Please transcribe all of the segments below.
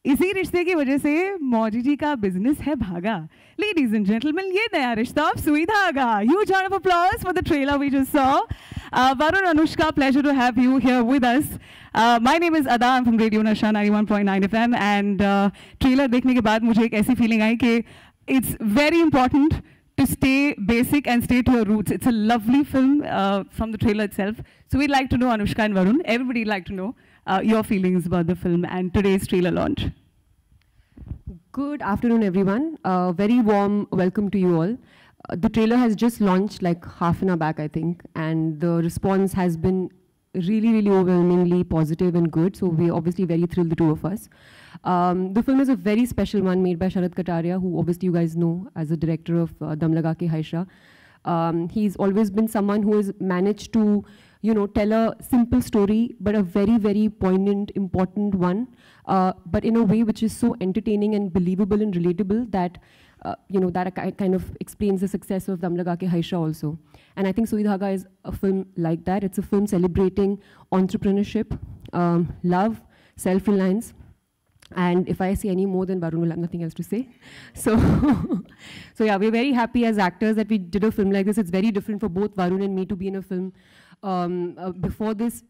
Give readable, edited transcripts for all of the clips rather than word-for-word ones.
इसी रिश्ते की वजह से मौजी जी का बिजनेस है भागा. Ladies and gentlemen, ये नया रिश्ता अब सुई धागा. Huge round of applause for the trailer we just saw. Varun, Anushka, pleasure to have you here with us. My name is Ada. I'm from Radio Nasha 91.9 FM. And trailer देखने के बाद मुझे एक ऐसी feeling आई कि it's very important to stay basic and stay to your roots. It's a lovely film from the trailer itself. So we'd like to know, Anushka and Varun, everybody would like to know your feelings about the film and today's trailer launch. Good afternoon, everyone. Very warm welcome to you all. The trailer has just launched like half an hour back, I think, and the response has been really, really overwhelmingly positive and good. So we're obviously very thrilled, the two of us. The film is a very special one made by Sharad Kataria, who obviously you guys know as the director of Dum Laga Ke Haisha. He's always been someone who has managed to, you know, tell a simple story, but a very, very poignant, important one, but in a way which is so entertaining and believable and relatable that, you know, that kind of explains the success of Dum Laga Ke Haisha also. And I think Sui Dhaga is a film like that. It's a film celebrating entrepreneurship, love, self-reliance. And if I say any more, then Varun will have nothing else to say. So, so yeah, we're very happy as actors that we did a film like this. It's very different for both Varun and me to be in a film. Before this,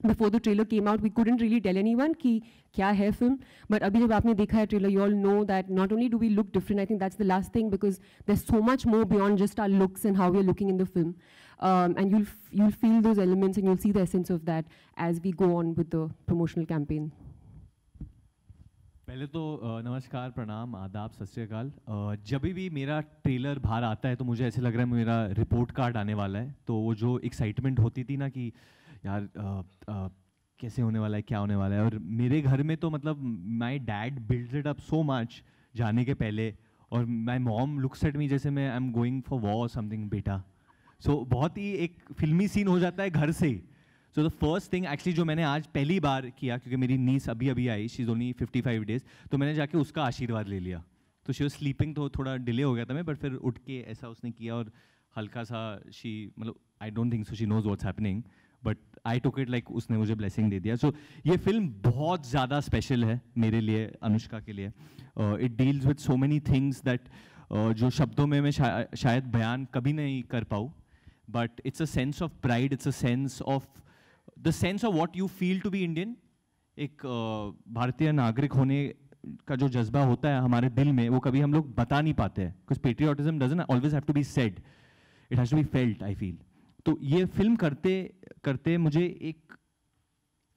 before the trailer came out, we couldn't really tell anyone कि क्या है film. But अभी जब आपने देखा है trailer, you all know that not only do we look different, I think that's the last thing because there's so much more beyond just our looks and how we're looking in the film. And you'll feel those elements and you'll see the essence of that as we go on with the promotional campaign. पहले तो नमस्कार, प्रणाम, आदाब, सत श्री अकाल. जब भी मेरा ट्रेलर बाहर आता है तो मुझे ऐसे लग रहा है मेरा रिपोर्ट कार्ड आने वाला है. तो वो जो एक्साइटमेंट होती थी ना कि यार कैसे होने वाला है, क्या होने वाला है. और मेरे घर में तो मतलब my dad builds it up so much जाने के पहले. और my mom looks at me जैसे मैं I am going for war something बेटा. सो बहुत ही एक फिल्मी सीन हो जाता है घर से. So the first thing actually जो मैंने आज पहली बार किया, क्योंकि मेरी नीस अभी आई, शी इज़ ओनली 55 डेज, तो मैंने जाके उसका आशीर्वाद ले लिया. तो शी वाज स्लीपिंग, तो थोड़ा डिले हो गया था मैं, बट फिर उठ के ऐसा उसने किया और हल्का सा शी, मतलब I don't think so she knows what's happening, but I took it like उसने मुझे ब्लेसिंग दे दिया. सो ये फिल्म बहुत ज़्यादा स्पेशल है मेरे लिए, अनुष्का के लिए. It deals with so many things that जो शब्दों में मैं शायद बयान कभी नहीं कर पाऊँ, but it's a sense of pride, it's a sense of the sense of what you feel to be Indian. एक भारतीय नागरिक होने का जो जज्बा होता है हमारे दिल में, वो कभी हम लोग बता नहीं पाते हैं. Because patriotism doesn't always have to be said. It has to be felt, I feel. तो ये फिल्म करते करते मुझे एक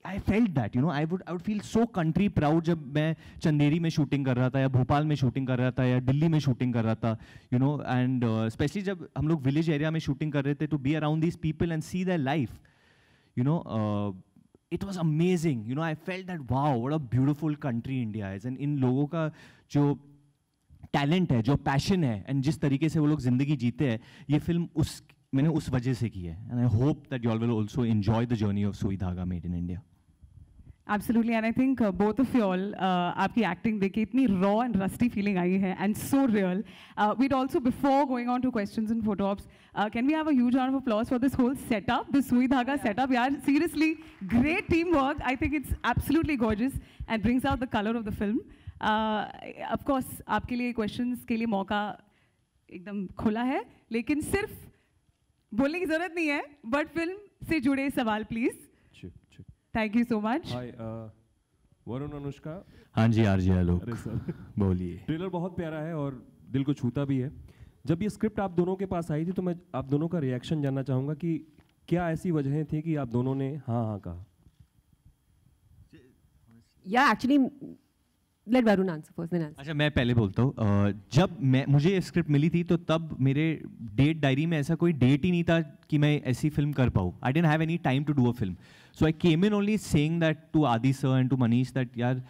I felt that, you know, I would feel so country proud जब मैं चंदेरी में शूटिंग कर रहा था, या भोपाल में शूटिंग कर रहा था, या दिल्ली में शूटिंग कर रहा था, you know, and especially जब हम लोग विलेज एरिया में शूटिंग कर रहे थे, to be around these people and see their life. You know, it was amazing. You know, I felt that wow, what a beautiful country India is. And इन लोगों का जो talent है, जो passion है, and जिस तरीके से वो लोग जिंदगी जीते हैं, ये फिल्म मैंने उस वजह से की है. And I hope that you all will also enjoy the journey of Sui Dhaga made in India. Absolutely, and I think both of you all, आपकी acting देख के इतनी raw and rusty feeling आई है, and so real. We'd also, before going on to questions and photo ops, can we have a huge round of applause for this whole setup, the Sui Dhaga setup? Yeah, seriously, great teamwork. I think it's absolutely gorgeous and brings out the color of the film. Of course, आपके लिए questions के लिए मौका एकदम खुला है, लेकिन सिर्फ बोलने की जरूरत नहीं है, but film से जुड़े सवाल please. Thank you so much. Hi, Varun, Anushka. हाँ जी, आरजे आलोक. अरे सर, बोलिए. ट्रेलर बहुत प्यारा है और दिल को छूता भी है. जब ये स्क्रिप्ट आप दोनों के पास आई थी तो मैं आप दोनों का रिएक्शन जानना चाहूँगा कि क्या ऐसी वजहें थी कि आप दोनों ने हाँ हाँ कहा. Yeah, actually, let Varun answer first, then answer. अच्छा, मैं पहले बोलता हूँ. जब मुझे ये स्क्रिप्ट मिली थी तो तब मेरे डेट डायरी में ऐसा कोई डेट ही नहीं था कि मैं ऐसी फिल्म कर पाऊँ. I didn't have any time to do a film. So I came in only saying that to Adi sir and to Manish that यार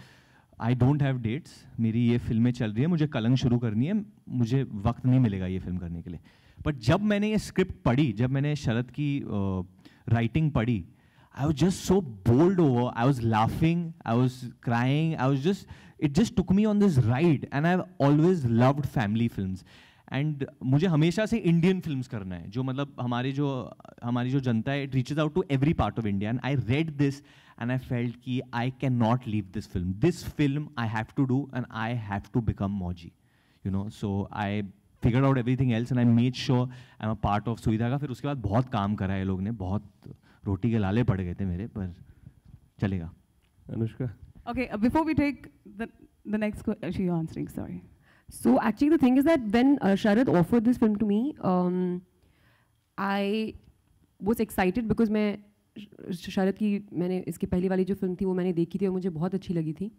आई डोंट हैव डेट्स, मेरी ये फिल्में चल रही है, मुझे कलंक शुरू करनी है, मुझे वक्त नहीं मिलेगा ये फिल्म करने के लिए. बट जब मैंने ये स्क्रिप्ट पढ़ी, जब मैंने शरद की राइटिंग पढ़ी, I was just so bowled over. I was laughing, I was crying, it just took me on this ride. And I've always loved family films. And मुझे हमेशा से इंडियन फिल्म्स करना है, जो मतलब हमारी जो जनता है, it reaches out to every part of India. And I read this and I felt कि I can not leave this film I have to do and I have to become Mauji, you know. So I figured out everything else and I made sure I am a part of सुविधा का. फिर उसके बाद बहुत काम करा है लोग ने, बहुत रोटी के लाले पड़ गए थे मेरे, पर चलेगा. Anushka. Okay, before we take the next question, she answering, sorry. So actually the thing is that when Sharad offered this film to me, I was excited because मैं शरद की मैंने इसकी पहली वाली जो फिल्म थी वो मैंने देखी थी और मुझे बहुत अच्छी लगी थी.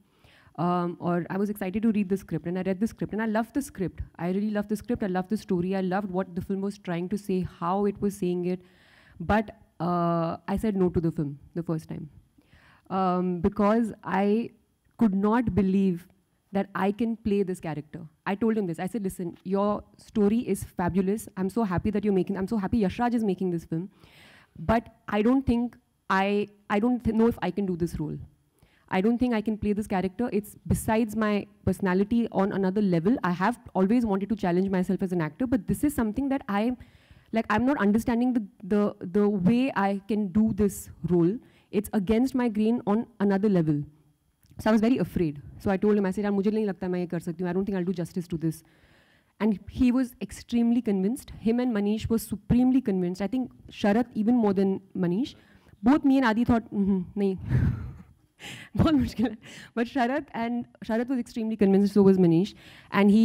और I was excited to read the script and I read the script and I loved the script. I really loved the script. I loved the story. I loved what the film was trying to say, how it was saying it. But I said no to the film the first time. Because I could not believe that I can play this character. I told him this. I said, listen, your story is fabulous. I'm so happy that you're making, I'm so happy Yash Raj is making this film. But I don't think, I don't know if I can do this role. I don't think I can play this character. It's besides my personality on another level. I have always wanted to challenge myself as an actor, but this is something that I'm not understanding the way I can do this role. It's against my grain on another level. So I was very afraid. So I told him, I said, "Mujhe nahi lagta main ye kar sakti hu. I don't think I'll do justice to this." And he was extremely convinced. Him and Manish was supremely convinced. I think Sharad even more than Manish. Both me and Adi thought, nahi. बहुत मुश्किल है. But Sharad was extremely convinced, so was Manish. And he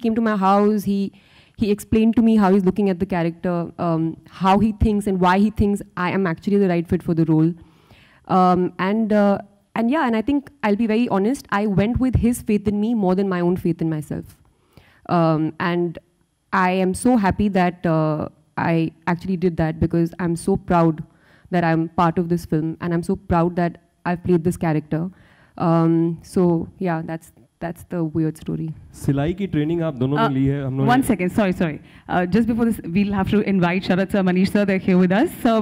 came to my house, he explained to me how he's looking at the character, how he thinks and why he thinks I am actually the right fit for the role. And I think I'll be very honest, I went with his faith in me more than my own faith in myself. And I am so happy that I actually did that, because I'm so proud that I'm part of this film, and I'm so proud that I've played this character. So yeah, that's the weird story. सिलाई की training आप दोनों ने ली है, हम लोगों ने. 1 second, sorry. Just before this, we'll have to invite Sharad sir, Manish sir, they're here with us. So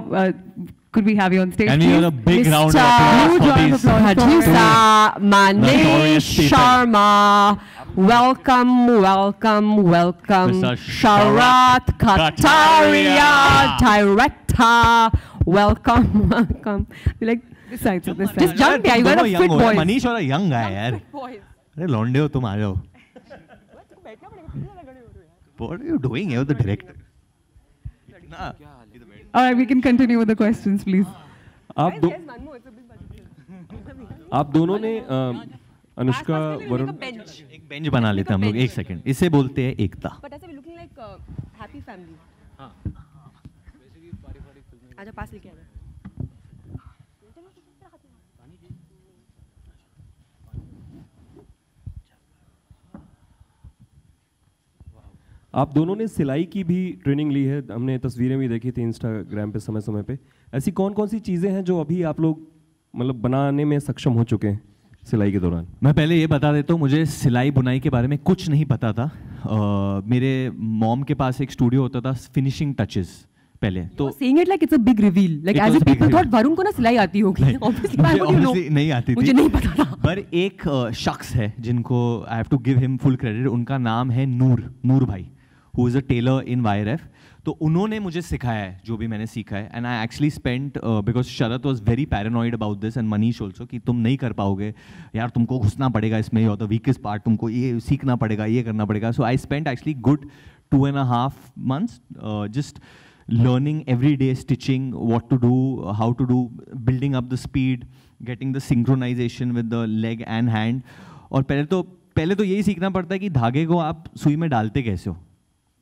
could we have you on stage? And we have a big round of applause for these. Producer Manish Sharma. Welcome. Mr. Sharat Kataria, director. Welcome. Like this side, so this side. Just jump, yeah. You got a fit voice. Manish और young guy यार. अरे लौंडे हो तुम, आ जाओ. What are you doing here with the director? All right, we can continue with the questions, please. आप दोनों ने अनुष्का वरुण एक बेंच बना लेते हैं हम लोग. 1 सेकंड. इसे बोलते हैं एकता. But ऐसे looking like happy family. हाँ. आजा पास लेके आना. आप दोनों ने सिलाई की भी ट्रेनिंग ली है, हमने तस्वीरें भी देखी थी इंस्टाग्राम पे समय समय पे. ऐसी कौन कौन सी चीज़ें हैं जो अभी आप लोग मतलब बनाने में सक्षम हो चुके हैं सिलाई के दौरान? मैं पहले ये बता देता हूँ, मुझे सिलाई बुनाई के बारे में कुछ नहीं पता था. मेरे मॉम के पास एक स्टूडियो होता था, फिनिशिंग टचेस पहले. तो saying it like it's a big reveal, like as if people thought Varun को ना सिलाई आती होगी. Obviously नहीं आती थी. मुझे नहीं पता था. पर एक शख्स है जिनको I have to give him full credit. उनका नाम है नूर भाई, who is a tailor in YRF. तो उन्होंने मुझे सिखाया है जो भी मैंने सीखा है. And I actually spent, because Sharad was very paranoid about this and Manish also, कि तुम नहीं कर पाओगे यार, तुमको घुसना पड़ेगा इसमें, और द वीकेस्ट पार्ट तुमको ये सीखना पड़ेगा, ये करना पड़ेगा. So I spent actually good 2.5 months just learning every day, stitching, what to do, how to do, building up the speed, getting the synchronization with the leg and hand. और पहले तो यही सीखना पड़ता है कि धागे को आप सुई में डालते कैसे हो.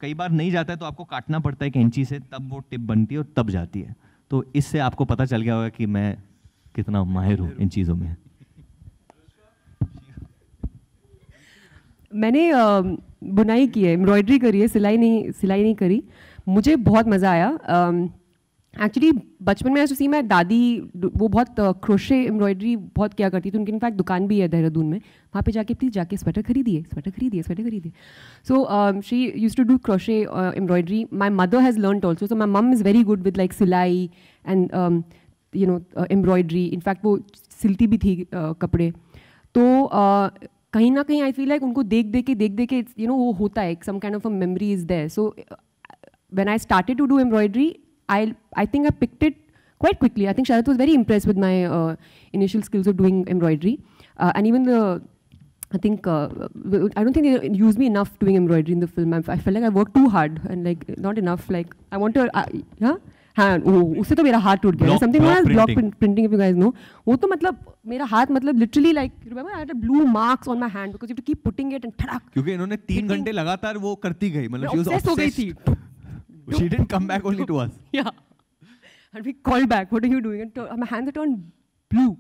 कई बार नहीं जाता है तो आपको काटना पड़ता है कैंची से, तब वो टिप बनती है और तब जाती है. तो इससे आपको पता चल गया होगा कि मैं कितना माहिर हूँ इन चीज़ों में. मैंने बुनाई की है, एम्ब्रॉयडरी करी है, सिलाई नहीं करी. मुझे बहुत मज़ा आया. एक्चुअली बचपन में ऐसा सी, मैं दादी वो बहुत क्रोशे एम्ब्रॉयडरी बहुत किया करती थी. उनकी इनफैक्ट दुकान भी है देहरादून में. वहाँ पे जाके प्लीज़ जाके स्वेटर खरीदिए. So she used to do crochet embroidery. My mother has learned also. So my mum is very good with like सिलाई एंड एम्ब्रॉयडरी. इनफैक्ट वो सिलती भी थी कपड़े. तो कहीं ना कहीं आई फील लाइक उनको देख देख के यू नो वो होता है, some kind of a memory is there. So when I started to do embroidery, I think I picked it quite quickly. I think Sharath was very impressed with my initial skills of doing embroidery. And even I don't think they used me enough doing embroidery in the film. I felt like I worked too hard and like not enough. Like I want to, उससे तो मेरा हाथ टूट गया. Something known as block printing, if you guys know. वो तो मतलब मेरा हाथ मतलब literally like remember I had blue marks on my hand because you have to keep putting it and ठड़क. क्योंकि इन्होंने 3 घंटे लगातार वो करती गई, मतलब she was obsessed हो गई थी. She didn't come back only to us. Yeah. And we called back, what are you doing? And my hands are turned blue.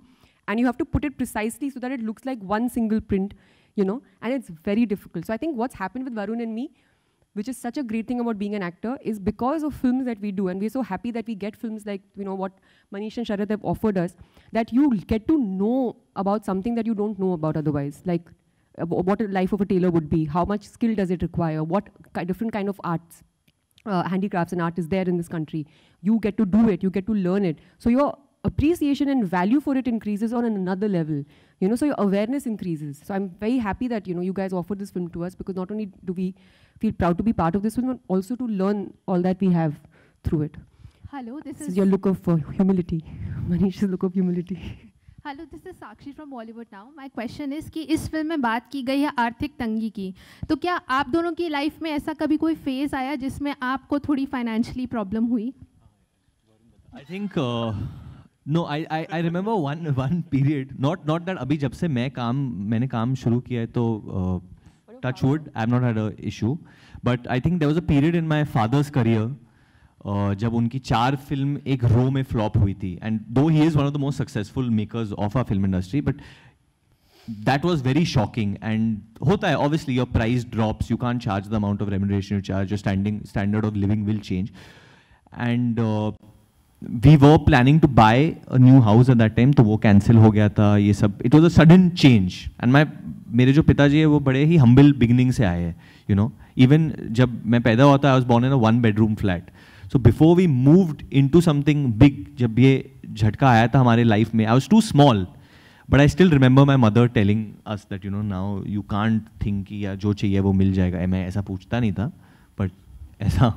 And you have to put it precisely so that it looks like one single print, you know, and it's very difficult. So I think what's happened with Varun and me, which is such a great thing about being an actor, is because of films that we do, and we're so happy that we get films like, you know, what Manish and Sharath have offered us, that you get to know about something that you don't know about otherwise, like what a life of a tailor would be, how much skill does it require, what different kind of arts, handicrafts and art is there in this country. You get to do it, you get to learn it. So your appreciation and value for it increases on another level, you know, so your awareness increases. So I'm very happy that, you know, you guys offered this film to us, because not only do we feel proud to be part of this film, but also to learn all that we have through it. Hello, this is your look of humility. Manish's look of humility. Hello, this is Sakshi from Bollywood now. My question is कि इस film में बात की गई है आर्थिक तंगी की, तो क्या आप दोनों की लाइफ में ऐसा कभी कोई फेज आया जिसमें आपको थोड़ी फाइनेंशियली प्रॉब्लम हुई? I think no, I remember one period, not that अभी जब से मैंने काम शुरू किया है तो touch wood I have not had a issue, but I think there was a period in my father's career जब उनकी 4 फिल्म एक रो में फ्लॉप हुई थी. And though he is one of the most successful makers of our film industry, but that was very shocking. And होता है, obviously your price drops, you can't charge the amount of remuneration you charge, your standard of living will change. And we were planning to buy a new house at that time, तो वो cancel हो गया था. ये सब it was a sudden change. And मेरे जो पिताजी है वो बड़े ही हम्बल बिगिनिंग से आए हैं, यू नो. इवन जब मैं पैदा हुआ था, I was born in a 1 bedroom flat. So before we moved into something big, जब ये झटका आया था हमारे लाइफ में, I was too small, but I still remember my mother telling us that, you know, now you can't think कि या जो चाहिए वो मिल जाएगा. मैं ऐसा पूछता नहीं था, but ऐसा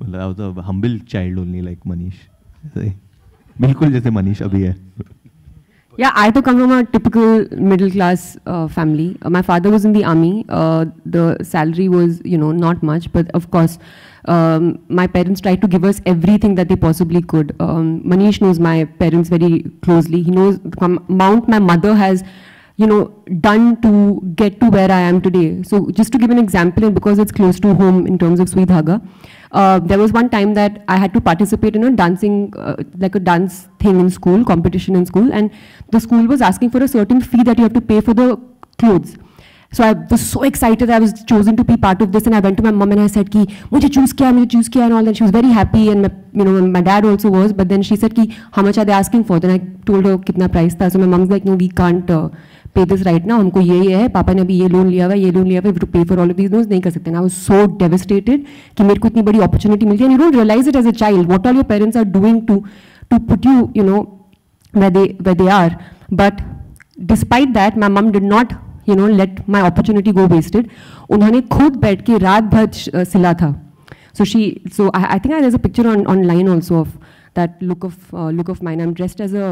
मतलब I was a humble child only like Manish. बिल्कुल जैसे मनीष अभी है. Yeah, I too come from a typical middle class family. My father was in the army. The salary was, you know, not much, but of course, my parents tried to give us everything that they possibly could. Manish knows my parents very closely. He knows the amount my mother has, you know, done to get to where I am today. So just to give an example, and because it's close to home in terms of Sui Dhaga, there was one time that I had to participate in a dancing, like a dance thing in school, competition in school, and the school was asking for a certain fee that you have to pay for the clothes. So I was so excited I was chosen to be part of this, and I went to my mom and I said कि मुझे choose किया and all that. She was very happy, and my dad also was. But then she said कि how much are they asking for? Then I told her कितना price था. So my mom's like, no, we can't pay this right now. हमको ये है, पापा ने अभी ये लोन लिया हुआ है, to pay for all of these loans, नहीं कर सकते. And I was so devastated कि मेरे को इतनी बड़ी opportunity मिल गई. And you don't realize it as a child what all your parents are doing to put you, you know, where they are. But despite that, my mom did not, you know, let my opportunity go wasted. उन्होंने खुद बैठ के रात भर सिला था. So I think there's a picture online also of that look of mine. I'm dressed as a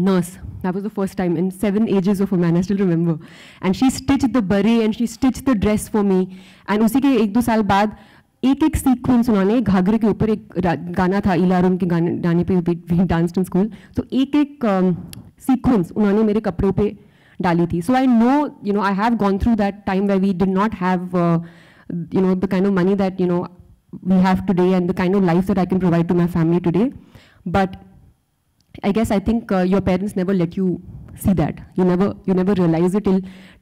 nurse. That was the first time in 7 ages of a man, I still remember. And she stitched the beret and she stitched the dress for me. And उसी के 1-2 साल बाद एक sequence उन्होंने घाघरे के ऊपर एक गाना था, इलारुम के गाने पे we danced in school. So एक सीक्वेंस उन्होंने मेरे कपड़ों पे डाली थी. So I know, you know, I have gone through that time where we did not have, you know, the kind of money that, you know, we have today and the kind of life that I can provide to my family today. But I guess I think your parents never let you see that. You never realize it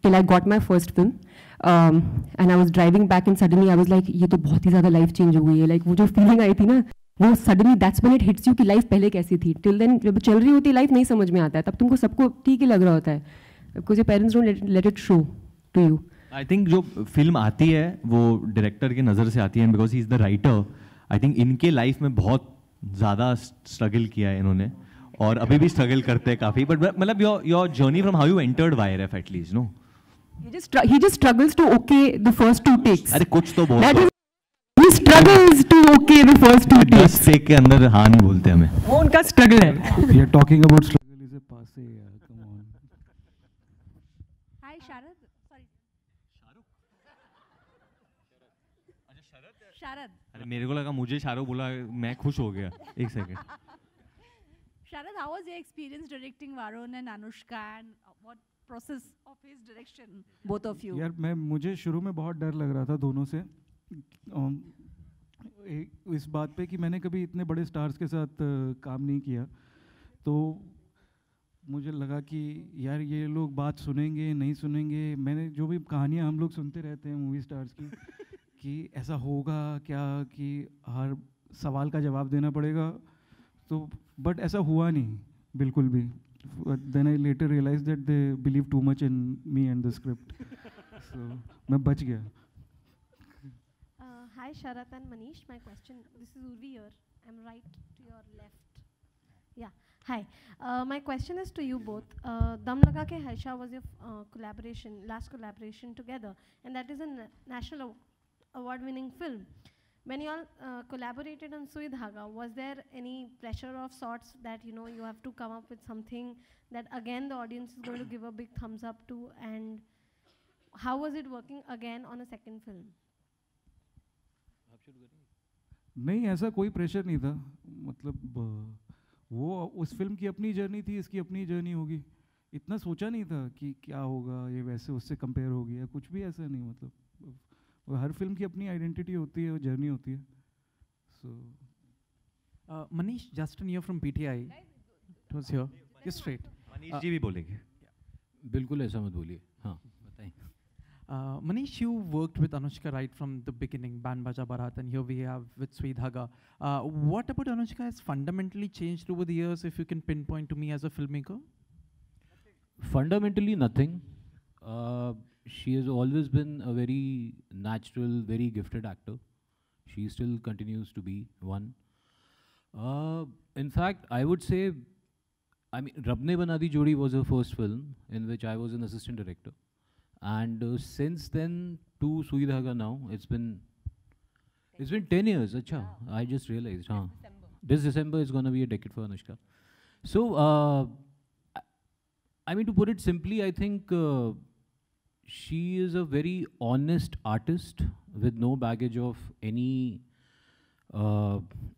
till I got my first film. And I was driving back and suddenly I was like, ये तो बहुत ही ज़्यादा life change हो गई है. Like वो जो feeling आई थी ना, वो suddenly that's when it hits you कि life पहले कैसी थी. Till then जब चल रही होती life नहीं समझ में आता है, तब तुमको सबको ठीक ही लग रहा होता है. Because your parents don't let it show to you. I think जो फिल्म आती है वो डायरेक्टर की नज़र से आती है, because he is the writer. I think इनके लाइफ में बहुत ज़्यादा स्ट्रगल किया है इन्होंने, और अभी भी स्ट्रगल करते हैं काफ़ी, बट मतलब your journey from how you entered YRF at least, no? He just struggles to okay the first 2 takes. अरे कुछ तो बोल। He struggles to okay the first 2 takes. 10 take के अंदर हाँ नहीं बोलते हमें। वो उनका struggle है। We are talking about struggle is a passe, come on. Hi Sharad. Sorry. Sharad. अरे मेरे को लगा मुझे शाहरुख बोला, मैं खुश हो गया। एक second. Sharad, how was your experience directing Varun and Anushka, and what process of his direction, both of you? यार मुझे शुरू में बहुत डर लग रहा था दोनों से, इस बात पे कि मैंने कभी इतने बड़े स्टार्स के साथ काम नहीं किया, तो मुझे लगा कि यार ये लोग बात सुनेंगे नहीं सुनेंगे। मैंने जो भी कहानियाँ हम लोग सुनते रहते हैं मूवी स्टार्स की कि ऐसा होगा क्या कि हर सवाल का जवाब देना पड़ेगा, तो बट ऐसा हुआ नहीं बिल्कुल भी। Then I later realized that they believe too much in me and the script, so मैं बच गया। Hi Sharath and Manish, my question, this is Urvi here, I'm right to your left. Yeah, hi. My question is to you both. Dum Laga Ke Haisha was your last collaboration together, and that is a national award-winning film. When you all collaborated on Sui Dhaga, was there any pressure of sorts that you have to come up with something that again the audience is going to give a big thumbs up to, and how was it working again on a second film? नहीं, ऐसा कोई pressure नहीं था, मतलब वो उस film की अपनी जर्नी थी, इसकी अपनी जर्नी होगी, इतना सोचा नहीं था कि क्या होगा, ये वैसे उससे कंपेयर होगी या कुछ भी ऐसा नहीं। मतलब हर फिल्म की अपनी आइडेंटिटी होती है, वो जर्नी होती है। सो Manish, Justin here from PTI. It was here. Just straight. Manish ji भी बोलेंगे। बिल्कुल ऐसा मत बोलिए, हाँ बताएं। Manish, you worked with Anushka right from the beginning, Band Baja Barat, and here we have with Sui Dhaga. What about Anushka has fundamentally changed over the years, if you can pinpoint to me as a filmmaker? Fundamentally nothing. She has always been a very natural, very gifted actor. She still continues to be one. In fact, I would say, I mean, Rab Ne Bana Di Jodi was her first film in which I was an assistant director. And since then to Sui Dhaga now, it's been 10 years. Acha, yeah. I just realized. This December is going to be a decade for Anushka. So, I mean, to put it simply, I think she is a very honest artist with no baggage of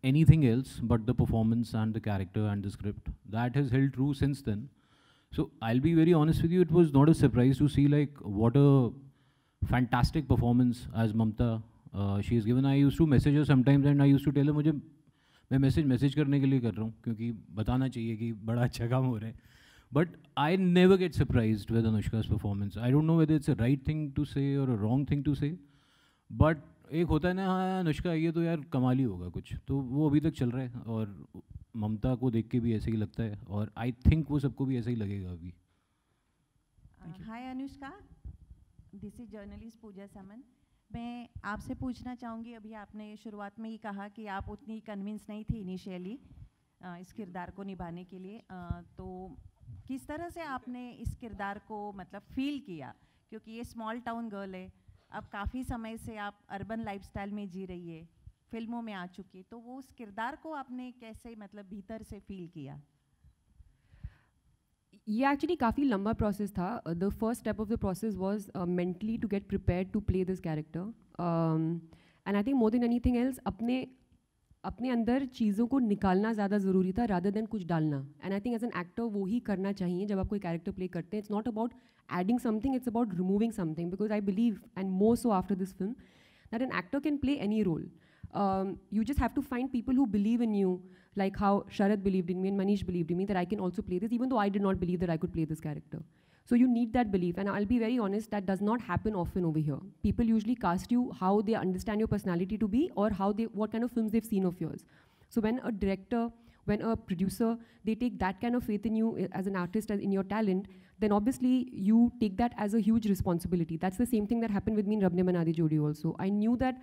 anything else but the performance and the character and the script. That has held true since then. So I'll be very honest with you, it was not a surprise to see like what a fantastic performance as Mamta she has given. I used to message her sometimes and I used to tell her मैं message करने के लिए कर रहा हूँ क्योंकि बताना चाहिए कि बड़ा अच्छा काम हो रहा है. But I never get surprised with Anushka's performance. I don't know whether it's a right thing to say or a wrong thing to say. But एक होता है ना, हाँ अनुष्का ये तो यार कमाल ही होगा कुछ, तो वो अभी तक चल रहा है और ममता को देख के भी ऐसे ही लगता है और आई थिंक वो सबको भी ऐसा ही लगेगा अभी. हाय अनुष्का, दिस इज जर्नलिस्ट पूजा समन. मैं आपसे पूछना चाहूँगी, अभी आपने शुरुआत में ही कहा कि आप उतनी कन्विंस नहीं थी इनिशियली इस किरदार को निभाने के लिए, तो किस तरह से आपने इस किरदार को मतलब फील किया, क्योंकि ये स्मॉल टाउन गर्ल है, अब काफ़ी समय से आप अर्बन लाइफस्टाइल में जी रही है, फिल्मों में आ चुकी, तो वो उस किरदार को आपने कैसे मतलब भीतर से फील किया? ये एक्चुअली काफ़ी लंबा प्रोसेस था. The first step of the process was mentally to get prepared to play this character, and I think more than anything else अपने अंदर चीज़ों को निकालना ज़्यादा ज़रूरी था रादर देन कुछ डालना. And I think as an actor वो ही करना चाहिए जब आप कोई कैरेक्टर प्ले करते हैं. It's not about adding something, it's about removing something, because I believe, and more so after this film, that an actor can play any role. You just have to find people who believe in you, like how Sharad believed in me and Manish believed in me, that I can also play this, even though I did not believe that I could play this character. So you need that belief, and I'll be very honest, that does not happen often over here. People usually cast you how they understand your personality to be, or what kind of films they've seen of yours. So when a director, when a producer, they take that kind of faith in you as an artist, as in your talent, then obviously you take that as a huge responsibility. That's the same thing that happened with me in Rab Ne Bana Di Jodi also. I knew that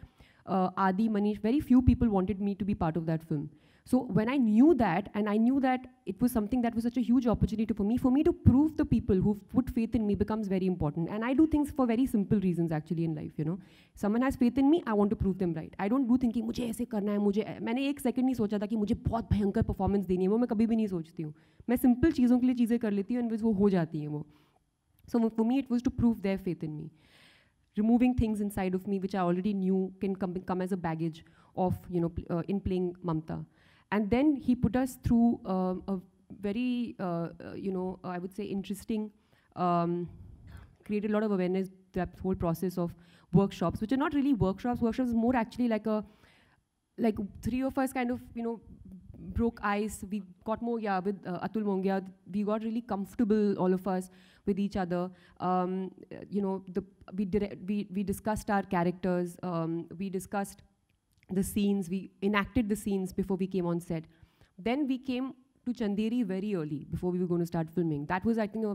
Adi, Manish, very few people wanted me to be part of that film. So when I knew that, and I knew that it was something that was such a huge opportunity for me to prove the people who put faith in me becomes very important. And I do things for very simple reasons actually in life, you know. Someone has faith in me, I want to prove them right. I don't do thinking मुझे ऐसे करना है, मैंने एक second नहीं सोचा था कि मुझे बहुत भयंकर परफॉर्मेंस देनी है, वो मैं कभी भी नहीं सोचती हूँ. मैं सिंपल चीज़ों के लिए चीज़ें कर लेती हूँ and वो हो जाती हैं वो. So for me it was to prove their faith in me. Removing things inside of me which I already knew can come as a baggage of, you know, in playing Mamta. And then he put us through a very, you know, I would say interesting, created a lot of awareness, that whole process of workshops, which are not really workshops. Workshops is more actually like three of us kind of, you know, broke ice. We got more, with Atul Mongia, we got really comfortable, all of us, with each other. You know, we discussed our characters, we discussed the scenes, we enacted the scenes before we came on set. Then we came to Chanderi very early, before we were going to start filming. That was, I think,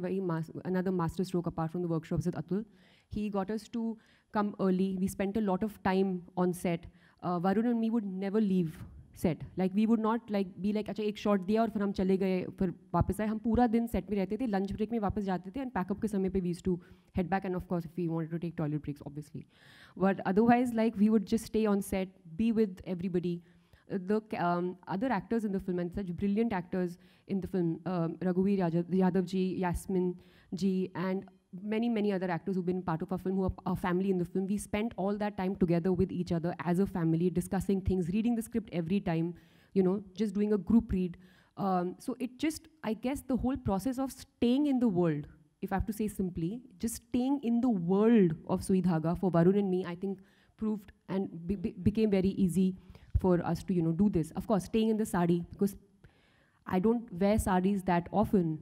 another master stroke apart from the workshops with Atul. He got us to come early. We spent a lot of time on set. Varun and me would never leave set. Like, we would not be like, अच्छा एक shot दिया और फिर हम चले गए, फिर वापस आए. हम पूरा दिन set में रहते थे, lunch break में वापस जाते थे, and pack up के समय पे we used to head back, and of course if we wanted to take toilet breaks, obviously. But otherwise, like, we would just stay on set, be with everybody. The other actors in the film, and such brilliant actors in the film, Raghuveer Yadav ji, Yasmin ji, and many other actors who've been part of our film, who are our family in the film. We spent all that time together with each other as a family, discussing things, reading the script every time, you know, just doing a group read. So it just, I guess, the whole process of staying in the world, if I have to say simply, just staying in the world of Sui Dhaga for Varun and me, I think proved and became very easy for us to, you know, do this. Of course, staying in the sari, because I don't wear saris that often.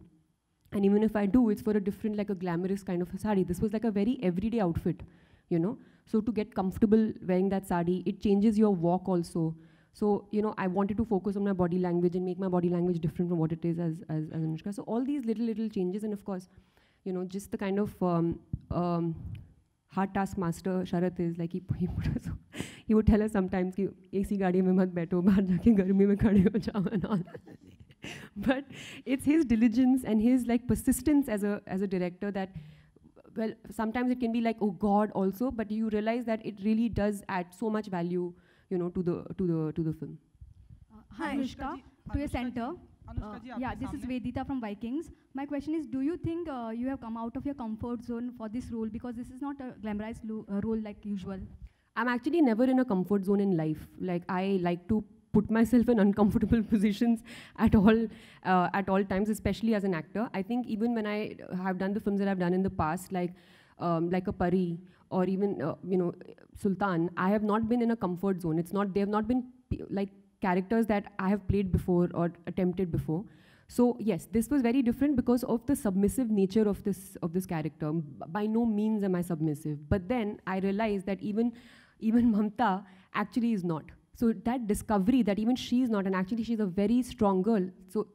And even if I do, it's for a different, like a glamorous kind of a sari. This was like a very everyday outfit, you know. So to get comfortable wearing that sari, it changes your walk also. So, you know, I wanted to focus on my body language and make my body language different from what it is as Anushka. So all these little changes, and of course, you know, just the kind of hard task master Sharath is, like he would tell us sometimes कि AC गाड़ी में मत बैठो, बाहर जाके गर्मी में खड़े हो जाओ and all. But it's his diligence and his like persistence as a director that, well, sometimes it can be like, oh God, also, but you realize that it really does add so much value, you know, to the film. Hi, Anushka, to your center. Yeah, this is Vedita from Vikings. My question is, do you think you have come out of your comfort zone for this role, because this is not a glamorized role like usual? I'm actually never in a comfort zone in life. Like, I like to put myself in uncomfortable positions at all times, especially as an actor. I think even when I have done the films that I've done in the past, like a Pari or even you know, Sultan, I have not been in a comfort zone. They have not been like characters that I have played before or attempted before. So yes, this was very different because of the submissive nature of this character. By no means am I submissive, but then I realized that even Mamta actually is not. So that discovery that even she is not, and actually she's a very strong girl. So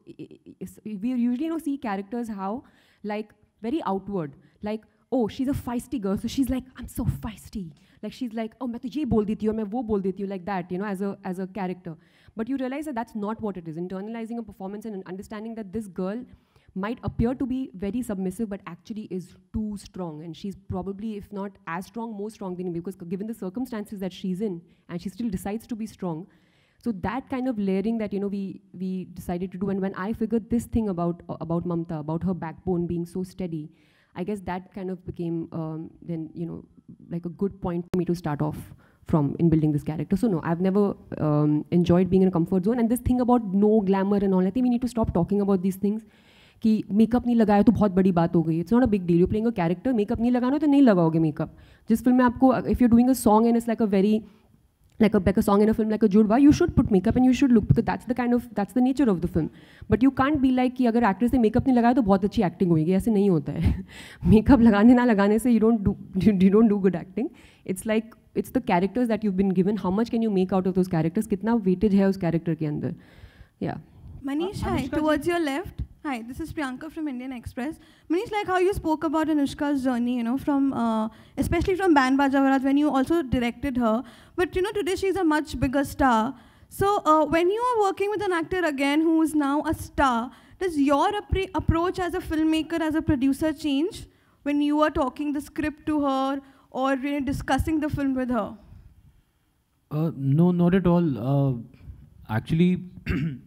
we usually, you know, see characters how, like, very outward, like, oh, she's a feisty girl, so she's like, I'm so feisty. Like, she's like, oh, मैं तो ये बोल देती हूँ, मैं वो बोल देती हूँ, like that, you know, as a character. But you realize that that's not what it is. Internalizing a performance and understanding that this girl might appear to be very submissive, but actually is too strong. And she's probably, if not as strong, more strong than me, because given the circumstances that she's in, and she still decides to be strong. So that kind of layering that, you know, we decided to do. And when I figured this thing about Mamta, about her backbone being so steady, I guess that kind of became then, you know, like a good point for me to start off from in building this character. So no, I've never enjoyed being in a comfort zone. And this thing about no glamour and all, I think we need to stop talking about these things. कि makeup नहीं लगाया तो बहुत बड़ी बात हो गई. It's not a big deal. You playing a character, makeup नहीं लगाना तो नहीं लगाओगे मेकअप. जिस फिल्म में आपको, if you doing a song and it's like a very like a song in a film like a Judwa, you should put makeup and you should look, because that's the nature of the film. But you can't be like कि अगर actress ने makeup नहीं लगाया तो बहुत अच्छी acting होगी. ऐसे नहीं होता है. Makeup लगाने ना लगाने से you don't do good acting. It's like, it's the characters that you've been given. How much can you make out of those characters? कितना weightage है उस character के अंदर? Yeah. Manish, hi, towards your left. Hi, this is Priyanka from Indian Express. Manish, like how you spoke about Anushka's journey, you know, from, especially from Band Baja Barat when you also directed her. But, you know, today she's a much bigger star. So when you are working with an actor again who is now a star, does your approach as a filmmaker, as a producer change when you are talking the script to her or really discussing the film with her? No, not at all. Actually,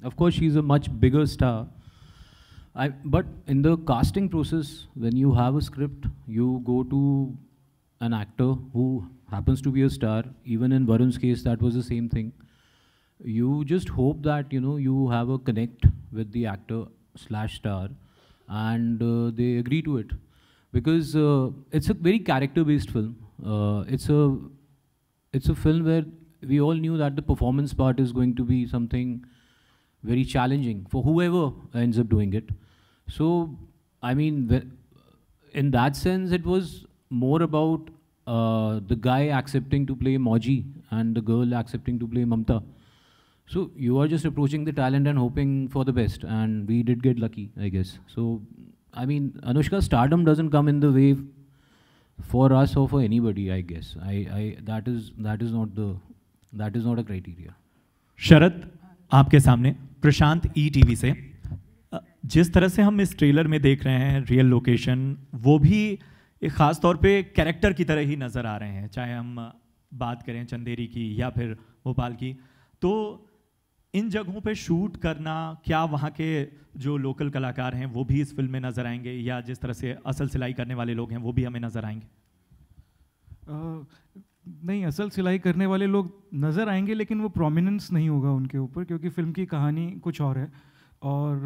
of course, she's a much bigger star. But in the casting process, when you have a script, you go to an actor who happens to be a star. Even in Varun's case, that was the same thing. You just hope that, you know, you have a connect with the actor/star, and they agree to it. Because it's a very character-based film. It's a film where we all knew that the performance part is going to be something very challenging for whoever ends up doing it. So, I mean, in that sense, it was more about the guy accepting to play Moji and the girl accepting to play Mamta. So, you are just approaching the talent and hoping for the best, and we did get lucky, I guess. So, I mean, Anushka's stardom doesn't come in the way for us or for anybody, I guess. That is not a criteria. शरद, आपके सामने प्रशांत ETV से, जिस तरह से हम इस trailer में देख रहे हैं रियल लोकेशन, वो भी एक ख़ास तौर पे कैरेक्टर की तरह ही नज़र आ रहे हैं, चाहे हम बात करें चंदेरी की या फिर भोपाल की। तो इन जगहों पे शूट करना, क्या वहाँ के जो लोकल कलाकार हैं वो भी इस फिल्म में नज़र आएंगे, या जिस तरह से असल सिलाई करने वाले लोग हैं वो भी हमें नज़र आएंगे? नहीं, असल सिलाई करने वाले लोग नज़र आएंगे, लेकिन वो प्रोमिनेंस नहीं होगा उनके ऊपर, क्योंकि फ़िल्म की कहानी कुछ और है। और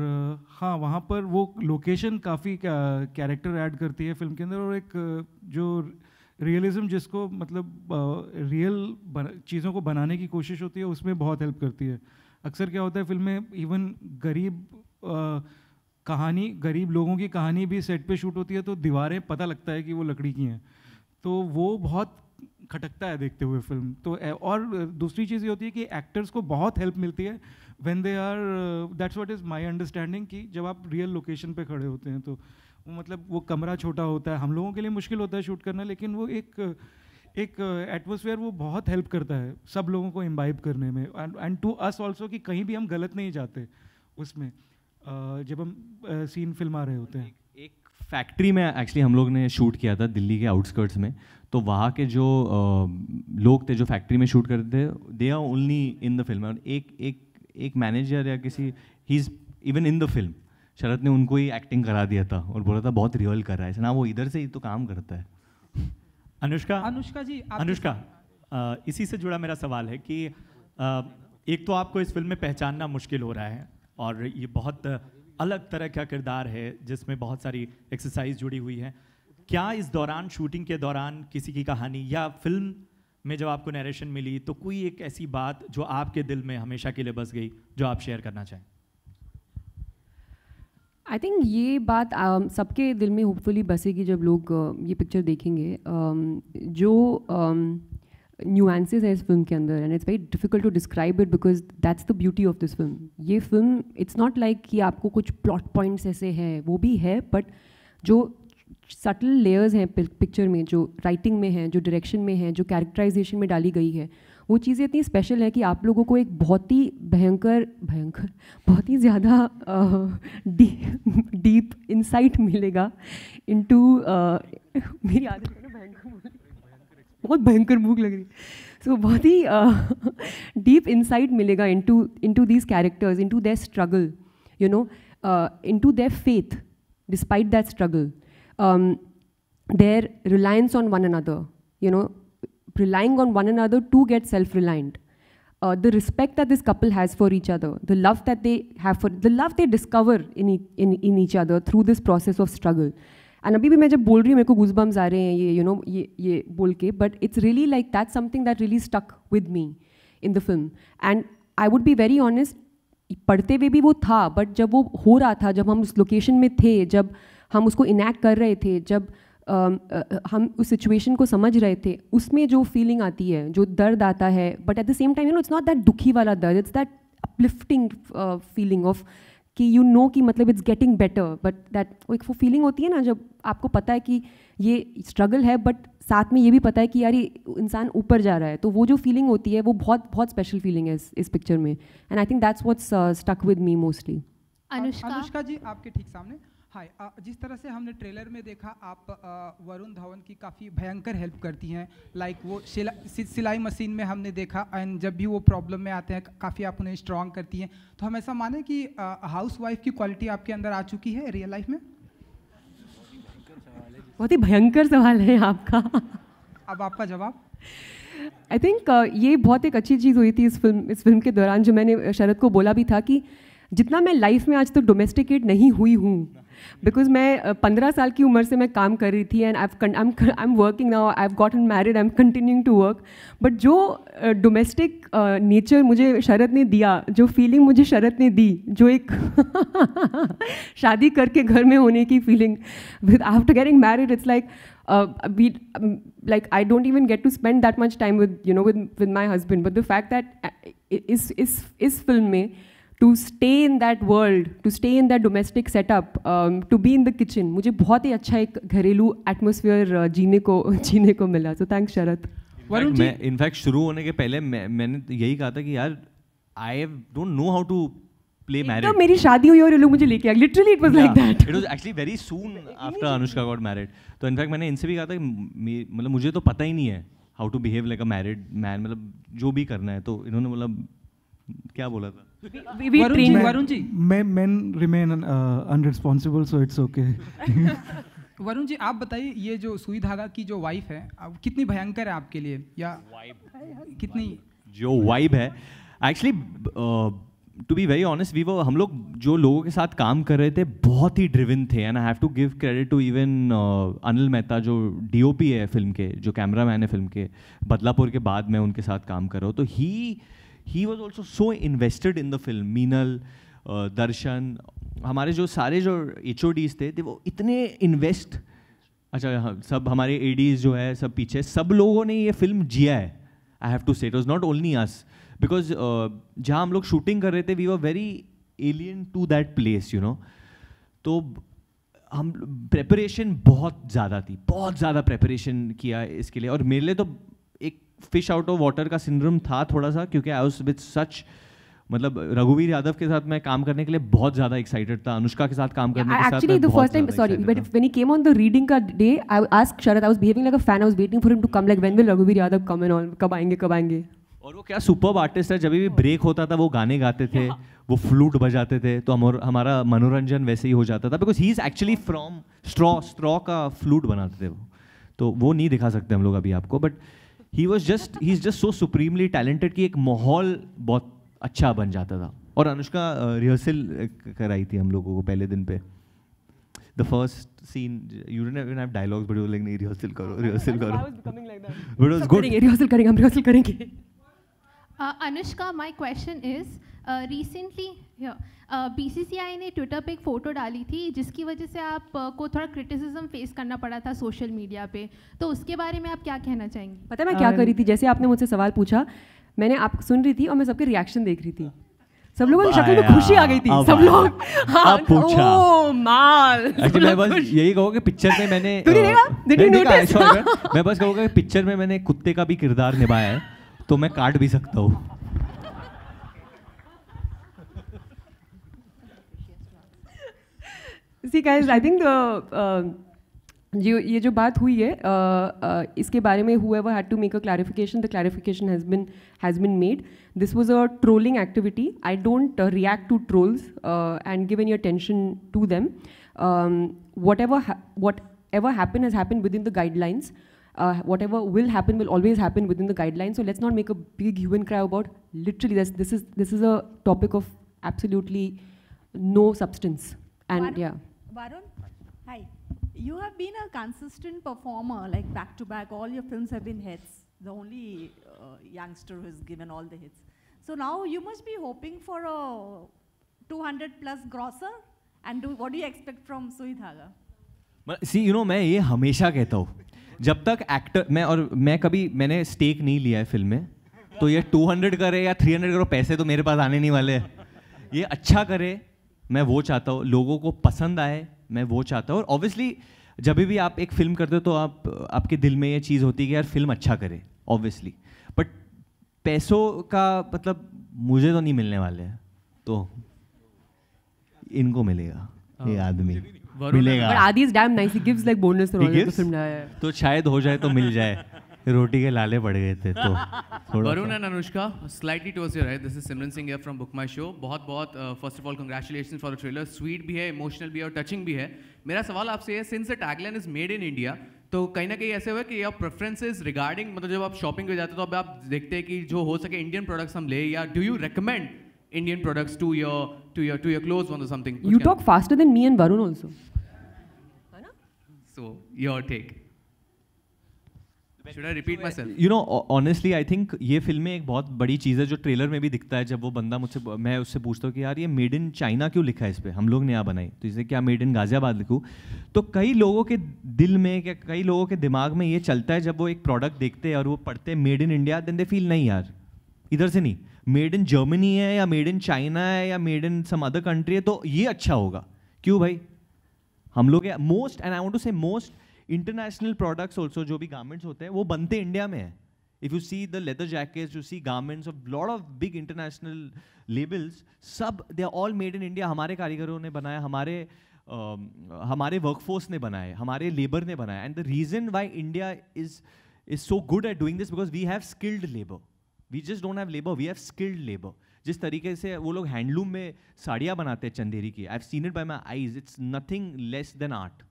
हाँ, वहाँ पर वो लोकेशन काफ़ी कैरेक्टर ऐड करती है फिल्म के अंदर, और एक जो रियलिज़म जिसको मतलब रियल चीज़ों को बनाने की कोशिश होती है, उसमें बहुत हेल्प करती है। अक्सर क्या होता है फिल्म में, इवन गरीब लोगों की कहानी भी सेट पे शूट होती है, तो दीवारें पता लगता है कि वो लकड़ी की हैं, तो वो बहुत खटकता है देखते हुए फिल्म। तो और दूसरी चीज़ ये होती है कि एक्टर्स को बहुत हेल्प मिलती है when they are, that's what is my understanding, कि जब आप रियल लोकेशन पे खड़े होते हैं तो मतलब वो कमरा छोटा होता है, हम लोगों के लिए मुश्किल होता है शूट करना, लेकिन वो एक एटमॉस्फेयर वो बहुत हेल्प करता है सब लोगों को इम्बाइब करने में, एंड टू अस ऑल्सो, कि कहीं भी हम गलत नहीं जाते उसमें जब हम सीन फिल्मा रहे होते हैं। एक फैक्ट्री में एक्चुअली हम लोग ने शूट किया था दिल्ली के आउटस्कर्ट्स में, तो वहाँ के जो लोग थे जो फैक्ट्री में शूट करते थे, they are only in the film. और एक मैनेजर या किसी, he is even in the film, Sharad ने उनको ही एक्टिंग करा दिया था और बोला था बहुत रियल कर रहा है ना, वो इधर से ही तो काम करता है। अनुष्का जी, इसी से जुड़ा मेरा सवाल है कि एक तो आपको इस फिल्म में पहचानना मुश्किल हो रहा है, और ये बहुत अलग तरह का किरदार है जिसमें बहुत सारी एक्सरसाइज जुड़ी हुई है। क्या इस दौरान, शूटिंग के दौरान, किसी की कहानी या फिल्म में जब आपको नरेशन मिली तो कोई एक ऐसी बात जो आपके दिल में हमेशा के लिए बस गई, जो आप शेयर करना चाहें? आई थिंक ये बात सबके दिल में होपफुली बसेगी जब लोग ये पिक्चर देखेंगे। जो न्यूएंसेस है इस फिल्म के अंदर, and it's very difficult to describe it because that's the beauty of this film. ये फिल्म, इट्स नॉट लाइक कि आपको कुछ प्लॉट पॉइंट्स ऐसे हैं, वो भी है, बट जो सटल लेयर्स हैं पिक्चर में, जो राइटिंग में है, जो डायरेक्शन में है, जो कैरेक्टराइजेशन में डाली गई है, वो चीज़ें इतनी स्पेशल है कि आप लोगों को एक बहुत ही भयंकर बहुत ही ज़्यादा डीप इंसाइट मिलेगा इनटू मेरी आदत है ना भयंकर, बहुत भयंकर भूख लग रही, सो बहुत ही डीप इंसाइट मिलेगा into these characters, into their struggle, you know, into their faith despite that struggle, their reliance on one another, you know, relying on one another to get self-reliant, the respect that this couple has for each other, the love that they have for, the love they discover in each other through this process of struggle. And अभी भी मैं जब बोल रही हूँ मेरे को goosebumps आ रहे हैं ये, you know, ये बोल के, but it's really like that's something that really stuck with me in the film. And I would be very honest, पढ़ते हुए भी वो था, but जब वो हो रहा था, जब हम उस लोकेशन में थे, जब हम उसको इनैक्ट कर रहे थे, जब हम उस सिचुएशन को समझ रहे थे, उसमें जो फीलिंग आती है, जो दर्द आता है, but at the same time, you know, it's not that दुखी वाला दर्द, it's that uplifting feeling of कि you know कि मतलब it's getting better, but that एक वो feeling होती है ना जब आपको पता है कि ये struggle है, but साथ में ये भी पता है कि यार ये इंसान ऊपर जा रहा है, तो वो जो feeling होती है वो बहुत बहुत special feeling है इस picture में, and I think that's what's stuck with me mostly. Anushka जी आपके ठीक सामने. हाय, जिस तरह से हमने ट्रेलर में देखा आप वरुण धवन की काफ़ी भयंकर हेल्प करती हैं, लाइक वो सिलाई मशीन में हमने देखा, एंड जब भी वो प्रॉब्लम में आते हैं काफ़ी आप उन्हें स्ट्रॉन्ग करती हैं, तो हम ऐसा माने कि हाउस वाइफ की क्वालिटी आपके अंदर आ चुकी है रियल लाइफ में? बहुत ही भयंकर सवाल है आपका. अब आपका जवाब. आई थिंक ये बहुत एक अच्छी चीज़ हुई थी इस फिल्म के दौरान, जो मैंने शरद को बोला भी था कि जितना मैं लाइफ में आज तक डोमेस्टिकेट नहीं हुई हूँ, बिकॉज मैं 15 साल की उम्र से मैं काम कर रही थी, and I am working now, I have gotten married, I am continuing to work, but जो डोमेस्टिक नेचर मुझे शरद ने दिया, जो फीलिंग मुझे शरद ने दी, जो एक शादी करके घर में होने की feeling with after getting married, it's like I don't even get to spend that much time with my husband, but the fact that is film में to stay in that world, to stay in that domestic setup, to be in the kitchen, मुझे बहुत ही अच्छा एक घरेलू atmosphere जीने को मिला. So thanks शरद. Varun ji, in fact शुरू होने के पहले मैंने यही कहा था कि यार I don't know how to play married. तो मेरी शादी हुई और ये लोग मुझे लेके आए. Literally it was like that. It was actually very soon after Anushka got married. तो इनफैक्ट मैंने इनसे भी कहा था कि मतलब मुझे तो पता ही नहीं है how to behave like a married man, मतलब जो भी करना है. तो इन्होंने मतलब क्या बोला था? Varun ji, men remain unresponsible, so it's okay. Varun ji आप बताइए, ये जो सुई धागा की जो वाइफ है कितनी भयंकर है आपके लिए, या कितनी जो वाइब है actually to be very honest, हम लोग जो लोगों के साथ काम कर रहे थे बहुत ही ड्रिवन थे, and I have to give credit to even Anil Mehta जो डीओपी है फिल्म के, जो कैमरामैन है फिल्म के. बदलापुर के बाद मैं उनके साथ काम कर रहा हूँ, तो he was also so invested in the film. Meenal, दर्शन, हमारे जो सारे जो HODs थे वो इतने इन्वेस्ट, अच्छा हाँ, सब हमारे ADs जो है सब पीछे, सब लोगों ने ये फिल्म जिया है. I have to say it was not only us, because जहाँ हम लोग शूटिंग कर रहे थे we were very alien to that place, you know. तो हम प्रेपरेशन बहुत ज़्यादा थी, बहुत ज़्यादा प्रेपरेशन किया इसके लिए, और मेरे लिए तो एक फिश आउट ऑफ वाटर का सिंड्रोम था थोड़ा सा, क्योंकि आई वाज विद सच, मतलब रघुवीर यादव के साथ मैं काम करने के लिए बहुत ज़्यादा एक्साइटेड था, अनुष्का के साथ काम करने के साथ actually the first time, sorry, but when he came on the reading का day, I asked Sharad, I was behaving like a fan, I was waiting for him to come, like when will Raghuveer Yadav come and all, कब आएंगे. और वो क्या superb artist है, जब भी break होता था वो गाने गाते थे, वो फ्लूट बजाते थे, तो हमारा मनोरंजन वैसे ही हो जाता था, because he is actually from straw का फ्लूट बनाते थे वो, तो वो नहीं दिखा सकते हम लोग अभी आपको, but he is just so supremely talented कि एक माहौल बहुत अच्छा बन जाता था. और अनुष्का रिहर्सल कराई थी हम लोगों को पहले दिन पे. The first scene you didn't even have dialogues, but you like नहीं रिहर्सल करो. But it was good. Rehearsal करेंगे. Anushka, my question is recently BCCI ने ट्विटर पे एक फ़ोटो डाली थी जिसकी वजह से आप को थोड़ा क्रिटिसिज्म फेस करना पड़ा था सोशल मीडिया पे, तो उसके बारे में आप क्या कहना चाहेंगे? पता है मैं क्या कर रही थी, जैसे आपने मुझसे सवाल पूछा, मैंने आप सुन रही थी और मैं सबके रिएक्शन देख रही थी, सब लोगों की शक्ल में खुशी आ गई थी, सब लोग हाँ, ओ माल. एक्चुअली मैं बस यही कहूँगा कि पिक्चर में मैंने मैं बस कहूँगा कि पिक्चर में मैंने कुत्ते का भी किरदार निभाया है, तो मैं काट भी सकता हूँ. See guys, I think ये जो बात हुई है इसके बारे में whoever had to make a clarification, the clarification has been made. This was a trolling activity. I don't react to trolls and give any attention to them. Whatever happened has happened within the guidelines. Whatever will happen will always happen within the guidelines. So let's not make a big hue and cry about. Literally, this is a topic of absolutely no substance. And Varun, yeah. Varun, hi. You have been a consistent performer, like back to back. All your films have been hits. The only youngster who has given all the hits. So now you must be hoping for a 200 plus grosser. And what do you expect from Sui Dhaga? See, you know, मैं ये हमेशा कहता हूँ, जब तक actor मैंने stake नहीं लिया है फिल्म में, तो ये 200 करे या 300 करो, पैसे तो मेरे पास आने नहीं वाले. ये अच्छा करे, मैं वो चाहता हूँ, लोगों को पसंद आए, मैं वो चाहता हूँ। और ऑब्वियसली जब भी आप एक फिल्म करते हो तो आपके दिल में ये चीज़ होती है कि यार फिल्म अच्छा करे, ऑब्वियसली। बट पैसों का मतलब मुझे तो नहीं मिलने वाले हैं, तो इनको मिलेगा, ये आदमी मिलेगा। But Adi is damn nice. He gives like bonus and all that to film. तो शायद हो जाए तो मिल जाए, रोटी के लाले पड़ गए थे तो Varun and Anushka, slightly towards your right. This is Simran Singh here from Book My Show. बहुत first of all congratulations for the trailer. Sweet भी है, emotional भी है और touching भी है। मेरा सवाल आपसे है, since the tagline is made in India, तो कहीं ना कहीं ऐसे हुआ कि your preferences regarding, मतलब जब आप शॉपिंग पे जाते हो तो अब आप देखते हैं कि जो हो सके इंडियन प्रोडक्ट्स हम ले, या do you recommend Indian products to your close ones or something? You talk faster than me and Varun also. So your take. Should I repeat myself? You know, honestly, I think ये film में एक बहुत बड़ी चीज़ है जो trailer में भी दिखता है। जब वो बंदा मैं उससे पूछता हूँ कि यार ये मेड इन चाइना क्यों लिखा है इस पे, हम लोग ने यहाँ बनाई, तो इसे क्या मेड इन गाजियाबाद लिखूँ? तो कई लोगों के दिल में, क्या कई लोगों के दिमाग में ये चलता है, जब वो एक प्रोडक्ट देखते हैं और वो पढ़ते हैं made in India, then they feel नहीं यार इधर से नहीं, मेड इन जर्मनी है या मेड इन चाइना है या made in some other country है तो ये अच्छा होगा। क्यों भाई? हम लोग most, and I want to say most international products also, जो भी गारमेंट्स होते हैं वो बनते इंडिया में है। If you see the leather jackets, you see garments of lot of big international labels, सब they are all made in India. हमारे कारीगरों ने बनाया, हमारे वर्कफोर्स ने बनाए, हमारे लेबर ने बनाया। And the reason why India is so good at doing this because we have skilled labour. We just don't have labour, we have skilled labour. जिस तरीके से वो लोग हैंडलूम में साड़ियाँ बनाते हैं चंदेरी की, I have seen it by my eyes, it's nothing less than art,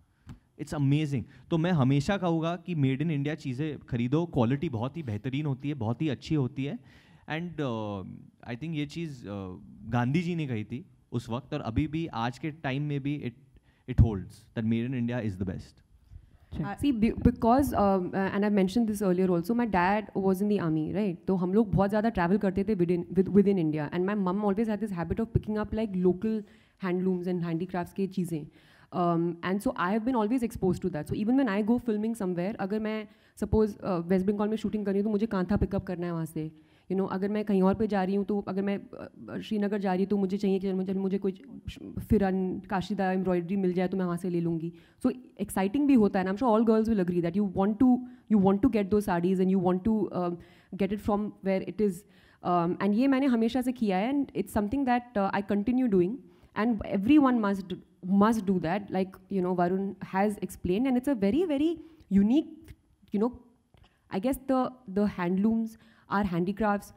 it's amazing. तो मैं हमेशा कहूँगा कि मेड इन इंडिया चीज़ें खरीदो, क्वालिटी बहुत ही बेहतरीन होती है, बहुत ही अच्छी होती है। एंड आई थिंक ये चीज़ गांधी जी ने कही थी उस वक्त, और अभी भी आज के टाइम में भी it holds that made in India is the best. See, because and I mentioned this earlier also, my dad was in the army, right? तो हम लोग बहुत ज़्यादा travel करते थे within India, and my mum always had this habit of picking up like local handlooms and handicrafts के चीज़ें, and so I have been always exposed to that. So even when I go filming somewhere, अगर मैं suppose West Bengal में shooting कर रही हूँ तो मुझे कांथा pick up करना है वहाँ से, you know, अगर मैं कहीं और पे जा रही हूँ तो अगर मैं श्रीनगर जा रही हूँ तो मुझे चाहिए कि मुझे कोई फिरन काशिदा एम्ब्रॉयडरी मिल जाए तो मैं वहाँ से ले लूँगी। सो एक्साइटिंग भी होता है, and I am sure all girls will agree that you want to get दो saris and you want to get it from where it is, and ये मैंने हमेशा से किया है, and it's something that I continue doing, and everyone must do that, like, you know, Varun has explained, and it's a very, very unique, you know, I guess the handlooms, our handicrafts,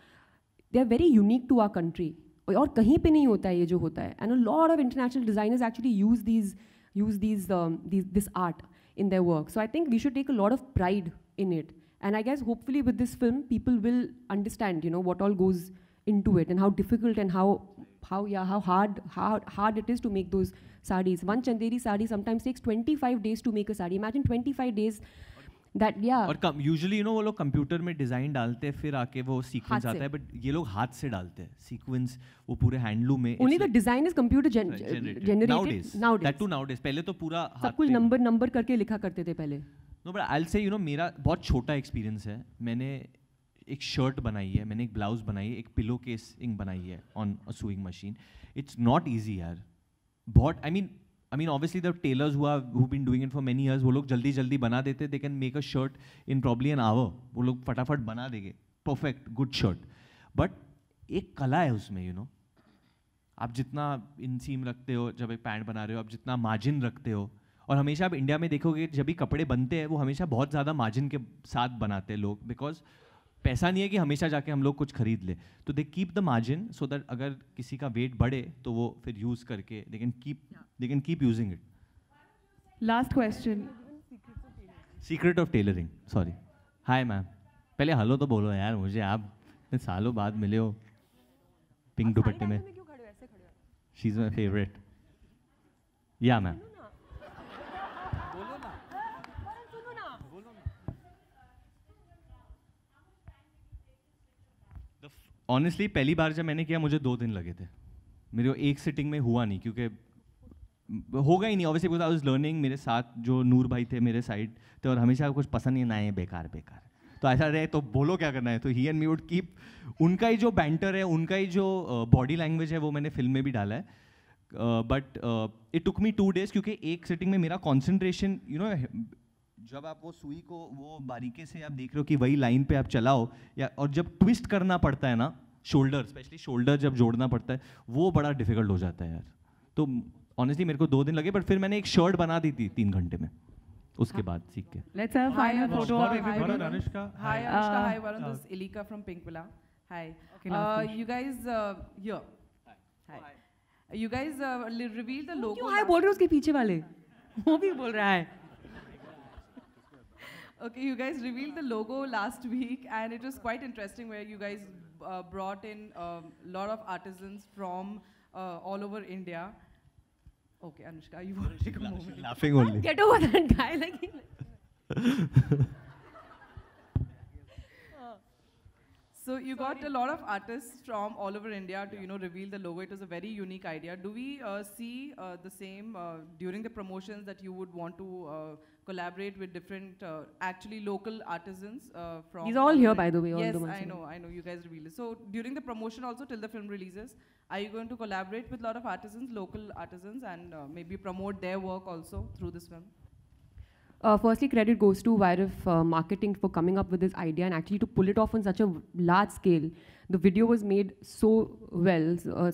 they are very unique to our country, और कहीं पे नहीं होता है ये जो होता है, and a lot of international designers actually use this art in their work. So I think we should take a lot of pride in it, and I guess hopefully with this film people will understand, you know, what all goes into it and how difficult and how hard it is to make those sarees. One chanderi saree sometimes takes 25 days to make a saree. Imagine 25 days. That, yeah. और usually you know वो लोग computer में design डालते हैं, फिर आके वो sequence आता है, बट ये लोग हाथ से डालते हैं सीक्वेंस, वो पूरे हैंडलूम में। Only the design is computer generated nowadays. That too nowadays. पहले तो पूरा सब कुछ नंबर करके लिखा करते थे पहले। No, but I'll say, you know, मेरा बहुत छोटा एक्सपीरियंस है। मैंने एक शर्ट बनाई है, मैंने एक ब्लाउज बनाई है, एक पिलो केसिंग बनाई है on a sewing machine. It's not easy यार, बहुत। I mean, obviously the tailors who've been doing it for many years, वो लोग जल्दी बना देते, they can make a shirt in probably an hour, वो लोग फटाफट बना देंगे, perfect, good shirt. But एक कला है उसमें, you know, आप जितना इनसीम रखते हो जब एक पैंट बना रहे हो, आप जितना मार्जिन रखते हो, और हमेशा आप इंडिया में देखोगे जब भी कपड़े बनते हैं वो हमेशा बहुत ज़्यादा मार्जिन के साथ बनाते हैं लोग, बिकॉज पैसा नहीं है कि हमेशा जाके हम लोग कुछ खरीद ले, तो they keep the margin so that अगर किसी का वेट बढ़े तो वो फिर यूज करके they can keep using it. Last question, secret of tailoring. Sorry, hi ma'am, पहले हेलो तो बोलो यार मुझे, आप सालों बाद मिले हो पिंक दुपट्टे में। She is my favourite. या मैम, ऑनेस्टली पहली बार जब मैंने किया मुझे 2 दिन लगे थे, मेरे को एक सिटिंग में हुआ नहीं, क्योंकि होगा ही नहीं obviously, because I was learning. मेरे साथ जो नूर भाई थे मेरे साइड थे, और हमेशा कुछ पसंद नहीं, ना है बेकार, तो ऐसा रहे तो बोलो क्या करना है, तो ही एंड मी वुड कीप। उनका ही जो बैंटर है, उनका ही जो बॉडी लैंग्वेज है वो मैंने फिल्म में भी डाला है। But it took me 2 days क्योंकि एक सिटिंग में मेरा कॉन्सेंट्रेशन जब आप वो सुई को वो बारीकी से आप देख रहे हो कि वही लाइन पे आप चलाओ या और जब ट्विस्ट करना पड़ता है ना शोल्डर, स्पेशली शोल्डर जब जोड़ना पड़ता है वो बड़ा डिफिकल्ट हो जाता है यार. तो ऑनेस्टली मेरे को 2 दिन लगे, बट फिर मैंने एक शर्ट बना दी थी 3 घंटे में उसके बाद सीख के. Let's have a final photo of everybody. Anushka. Hi Anushka. Hi Varun. This is Ilika from Pink Villa. Hi. You guys here. Hi. You guys reveal the logo. क्यों हाय बोल रहे हो उसके पीछे वाले? वो भी बोल रहा है. Okay, you guys revealed the logo last week, and it was quite interesting where you guys brought in a lot of artisans from all over India. Okay, Anushka, you want to take a moment? Laughing only. Get over that guy, like. So you got a lot of artists from all over India to reveal the logo. It was a very unique idea. Do we see the same during the promotions that you would want to collaborate with different actually local artisans from? He's all here, by the way. Yes, I know. You guys revealed it. So during the promotion also till the film releases, are you going to collaborate with a lot of artisans, local artisans, and maybe promote their work also through this film? Firstly, credit goes to Vairav Marketing for coming up with this idea and actually to pull it off on such a large scale. The video was made so well,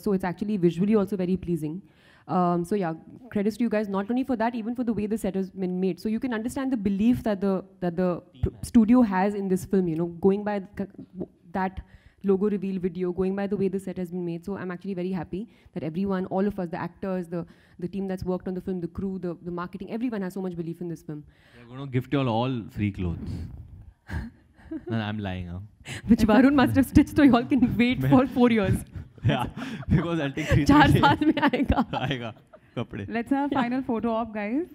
so it's actually visually also very pleasing. So yeah, credits to you guys not only for that, even for the way the set has been made. So you can understand the belief that the studio has in this film. Going by that logo reveal video, going by the way the set has been made. So I'm actually very happy that everyone, all of us, the actors, the team that's worked on the film, the crew, the marketing, everyone has so much belief in this film. We're going to gift you all free clothes. And I'm lying, huh? Which Varun must have stitched, so you all can wait for 4 years. Yeah, because I'll take 3 4 साल में आएगा. आएगा कपड़े. Let's have a final photo op, guys.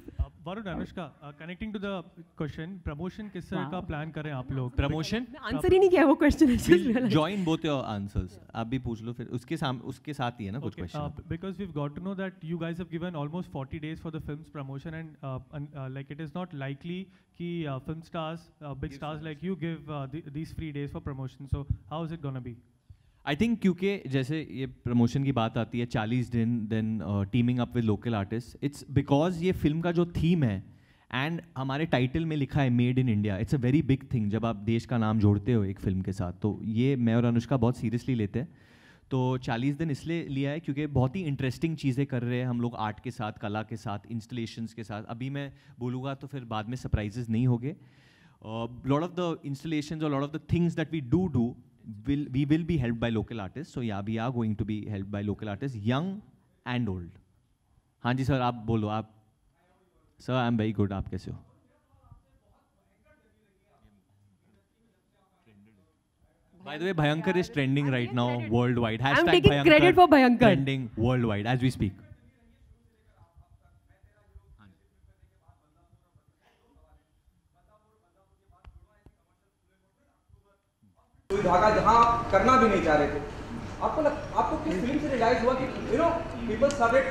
Varun, Anushka, connecting to the question, promotion किस तरह का plan करें आप लोग? Promotion? Answer ही नहीं किया वो question. We'll join both your answers. आप भी पूछ लो फिर उसके साथ ही है ना कुछ question. Because we've got to know that you guys have given almost 40 days for the film's promotion, and like it is not likely कि film stars, big stars like you give these free days for promotion. So how is it gonna be? I think क्योंकि जैसे ये promotion की बात आती है 40 दिन then teaming up with local artist, it's because ये फिल्म का जो थीम है एंड हमारे टाइटल में लिखा है made in India. It's a very big thing जब आप देश का नाम जोड़ते हो एक फिल्म के साथ, तो ये मैं और अनुष्का बहुत सीरियसली लेते हैं. तो 40 दिन इसलिए लिया है क्योंकि बहुत ही इंटरेस्टिंग चीज़ें कर रहे हैं हम लोग आर्ट के साथ, कला के साथ, इंस्टॉलेशंस के साथ. अभी मैं बोलूँगा तो फिर बाद में सरप्राइजेस नहीं होंगे. लॉट ऑफ द इंस्टॉलेशंस और lot of the things that we do we will be helped by local artists. So yeah, we are going to be helped by local artists, young and old. हाँ जी sir, आप बोलो. आप sir, I am very good. आप कैसे हो? By the way, Bhayankar is trending right now worldwide. I'm taking credit for Bhayankar. Trending worldwide as we speak. कोई धागा जहाँ करना भी नहीं चाह रहे थे. आपको किस फिल्म से रियलाइज हुआ कि पीपल स्टार्टेड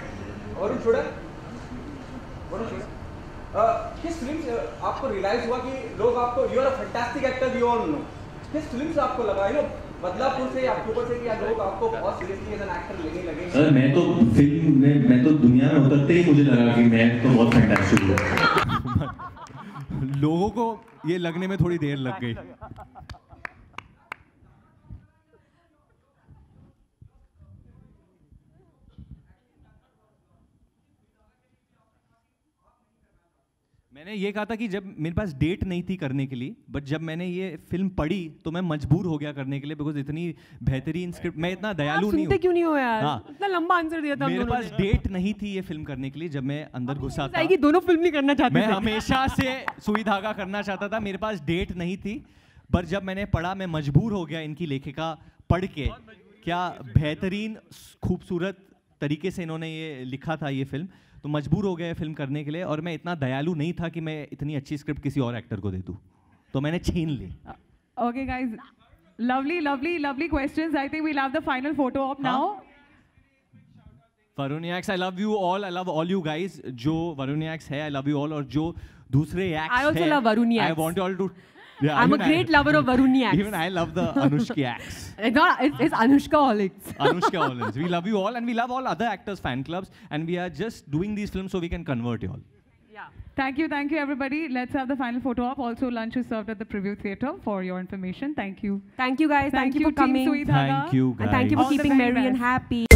किस फिल्म से आपको रियलाइज हुआ कि लोग आपको you are a fantastic actor, you all know, किस फिल्म से आपको लगा बदलापुर से, अक्टूबर से, कि लोग आपको बहुत सीरियसली एज एन एक्टर लेने लगे? सर मैं तो फिल्म में, मैं तो दुनिया में उतरते ही मुझे लगा कि मैं तो बहुत फैंटास्टिक हूँ. लोगों को ये लगने में थोड़ी देर लग गई. मैंने ये कहा था कि जब मेरे पास डेट नहीं थी करने के लिए, बट जब मैंने ये फिल्म पढ़ी तो मैं मजबूर हो गया करने के लिए, बिकॉज इतनी बेहतरीन स्क्रिप्ट. मैं इतना दयालु नहीं हूँ. क्यों नहीं हो यार? इतना लंबा आंसर दिया था. मेरे पास डेट नहीं थी ये फिल्म करने के लिए. जब मैं अंदर घुसा था, दोनों फिल्म नहीं करना चाहते मैं हमेशा से सुई धागा करना चाहता था. मेरे पास डेट नहीं थी, पर जब मैंने पढ़ा मैं मजबूर हो गया इनकी लेखिका पढ़ के. क्या बेहतरीन खूबसूरत तरीके से इन्होंने ये लिखा था ये फिल्म, तो मजबूर हो गए फिल्म करने के लिए. और मैं इतना दयालु नहीं था कि मैं इतनी अच्छी स्क्रिप्ट किसी और एक्टर को दे दूं, तो मैंने छीन ली. Okay guys, lovely questions. I think we'll have the final photo op now. Varuniacs, I love you all. I love all you guys. जो Varuniacs है, I love you all. और जो दूसरे acts I also love Varuniacs. I want you all to Yeah, I'm a even great lover of Varuniacs. Even I love the Anushka-acs. It's Anushka-holics. Anushka-holics. We love you all, and we love all other actors' fan clubs, and we are just doing these films so we can convert you all. Thank you, everybody. Let's have the final photo op. Also, lunch is served at the Preview Theatre for your information. Thank you. Thank you, guys. Thank you for Team coming. Sweet Haga. Thank you, guys. And thank you for All the keeping very merry and best. happy.